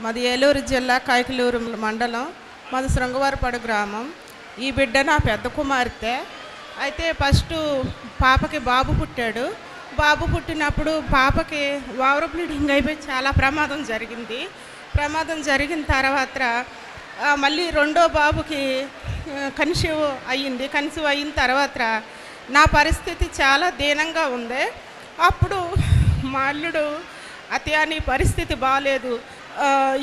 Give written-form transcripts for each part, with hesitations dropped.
మాది ఏలూరు జిల్లా కైకలూరు మండలం. మాది శృంగవరపడు గ్రామం. ఈ బిడ్డ నా పెద్ద కుమార్తె. అయితే ఫస్టు పాపకి బాబు పుట్టాడు. బాబు పుట్టినప్పుడు పాపకి ఓవర్ బ్లీడింగ్ అయిపోయి చాలా ప్రమాదం జరిగింది. ప్రమాదం జరిగిన తర్వాత మళ్ళీ రెండో బాబుకి కన్సీవ్ అయ్యింది. కన్సీవ్ అయిన తర్వాత నా పరిస్థితి చాలా దీనంగా ఉంది. అప్పుడు మా అల్లుడు అత్తయ్య నీ పరిస్థితి బాగాలేదు,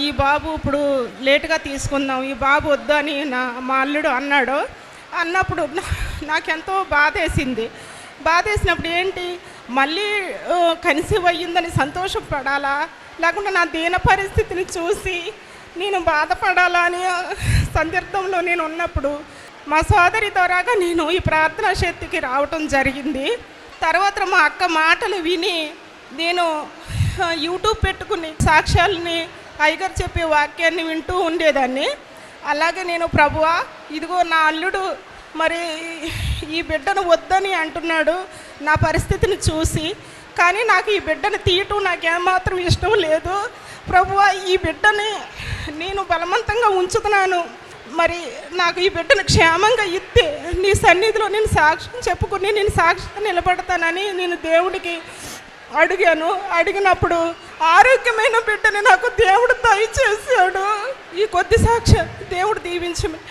ఈ బాబు ఇప్పుడు లేటుగా తీసుకుందాం, ఈ బాబు వద్దు అని మా అల్లుడు అన్నాడు. అన్నప్పుడు నాకెంతో బాధేసింది. బాధేసినప్పుడు ఏంటి మళ్ళీ కన్సీవ్ అయ్యిందని సంతోషపడాలా, లేకుంటే నా దీన పరిస్థితిని చూసి నేను బాధపడాలా అని సందర్భంలో నేను ఉన్నప్పుడు మా సోదరి ద్వారాగా నేను ఈ ప్రార్థనా శక్తికి రావటం జరిగింది. తర్వాత మా అక్క మాటలు విని నేను యూట్యూబ్ పెట్టుకుని సాక్ష్యాలని అయ్యగారు చెప్పే వాక్యాన్ని వింటూ ఉండేదాన్ని. అలాగే నేను ప్రభువా ఇదిగో నా అల్లుడు మరి ఈ బిడ్డను వద్దని అంటున్నాడు నా పరిస్థితిని చూసి, కానీ నాకు ఈ బిడ్డను తీయటం నాకేమాత్రం ఇష్టం లేదు. ప్రభువా ఈ బిడ్డని నేను బలవంతంగా ఉంచుతున్నాను, మరి నాకు ఈ బిడ్డను క్షేమంగా ఇస్తే నీ సన్నిధిలో నేను సాక్ష్యం చెప్పుకుని నేను సాక్షిగా నిలబడతానని నేను దేవుడికి అడిగాను. అడిగినప్పుడు ఆరోగ్యమైన బిడ్డని నాకు దేవుడు దయచేశాడు. ఈ కొద్ది సాక్ష్యం దేవుడు దీవించమని